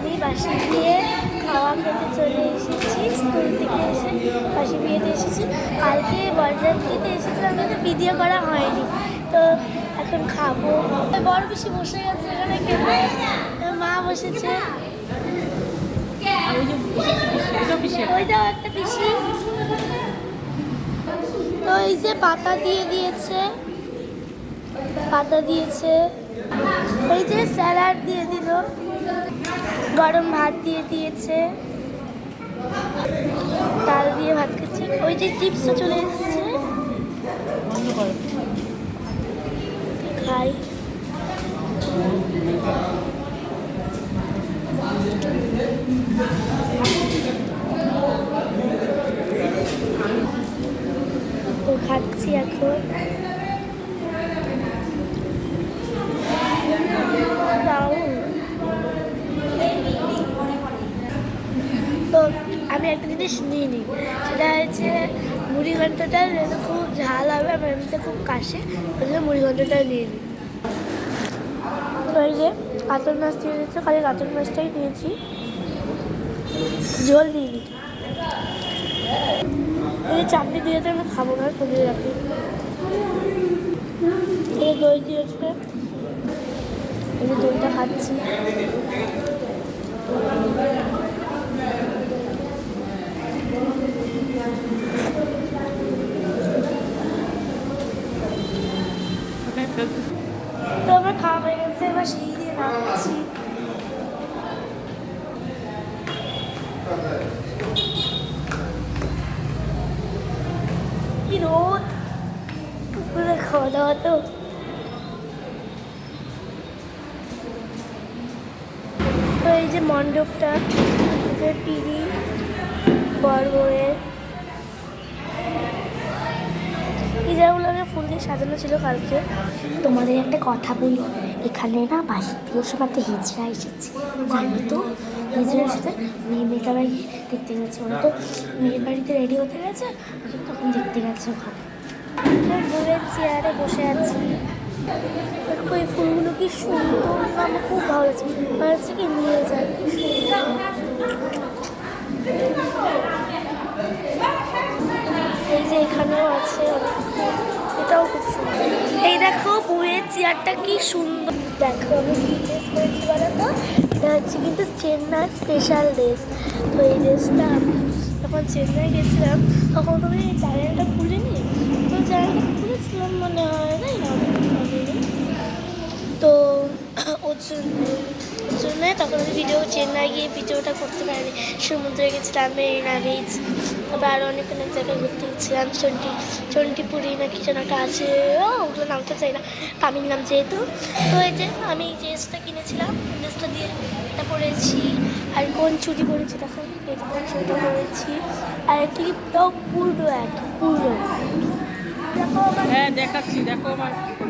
আমি বাসি বিয়ে খাওয়া খেতে চলে এসেছি। স্কুল থেকে এসে বাসি বিয়েতে এসেছি। কালকে বরযাত্রীতে এসেছিলাম কিন্তু ভিডিও করা হয়নি, তো এখন খাবো। বড় পিসি বসে গেছে এখানে খেতে, মা বসেছে, ওইটাও একটা পিসি। তো এই যে পাতা দিয়েছে, এই যে স্যালাড দিয়ে দিল, গরম ভাত দিয়েছে, ডাল দিয়ে ভাত খাচ্ছি। ওই যে চিপসও চলে এসেছে, খাই। তো খাচ্ছি এখন। তো আমি একটা জিনিস নিয়ে নিই, সেটা হচ্ছে মুড়ি ঘন্টটা খুব ঝাল হবে, আমার এমনিতে খুব কাশে, ওই জন্য মুড়ি ঘন্টটা নিয়ে নিই। তো এই যে কাতল মাছ দিয়ে দিচ্ছে, খালি কাতল মাছটাই নিয়েছি, ঝোল নিয়ে নিই। এই যে চাটনি দিয়েছে, আমি খাবো না, সরিয়ে রাখি। এই দই দিয়েছে, এই যে দইটা খাচ্ছি। তো আমার খাওয়া হয়ে গেছে, এবার সিঁড়ি দিয়ে নামছি। কি রোদ, পুরো খাওয়া দাওয়া। তো এই যে মণ্ডপটা, যে পিড়ি বর বউয়ের, এই জায়গাগুলোকে ফুল দিয়ে সাজানো ছিল কালকে। তোমাদের একটা কথা বলি, এখানে না বাসি বিয়ের সময় একটা হিজড়া এসেছে, জানো তো? হিজড়া এসেছে, মেয়েটা বাড়ি দেখতে গেছে। ওরা তো মেয়ের বাড়িতে রেডি হতে গেছে, তখন দেখতে গেছে ওখানে। বউয়ের চেয়ারে বসে আছি, দেখো এই ফুলগুলো কি সুন্দর, আমার খুব ভালো লাগছে। মনে হচ্ছে কি নিয়ে যায়, কি সুন্দর। এই যে এখানেও আছে, এটাও খুব সুন্দর। এই দেখো বউয়ের চেয়ারটা কি সুন্দর। দেখো আমি কি ড্রেস পরেছি বলো তো, এটা হচ্ছে কিন্তু চেন্নাই স্পেশাল ড্রেস। তো এই ড্রেসটা আমি যখন চেন্নাই গেছিলাম তখন আমি এই চ্যানেলটা খুলিনি, তো চ্যানেলটা খুলেছিলাম মনে হয়, তাই না? তো ওর জন্যে তখন আমি চেন্নাই গিয়ে ভিডিওটা করতে পারিনি। সমুদ্রে গেছিলাম, মেরিনা বিচ, তারপর আরও অনেক অনেক জায়গায় ঘুরতে গেছিলাম। চণ্ডীপুরি না কি যেন একটা আছে, ওগুলো নামতে চাই না, তামিল নাম যেহেতু। তো এই যে আমি এই ড্রেসটা কিনেছিলাম, ড্রেসটা দিয়ে এটা পরেছি। আর কোন চুড়ি পরেছি দেখো, এই কোন চুড়িটা পরেছি। আর ক্লিপটাও পুরো এক, পুরো দেখো আমার, হ্যাঁ দেখাচ্ছি, দেখো আমার একদম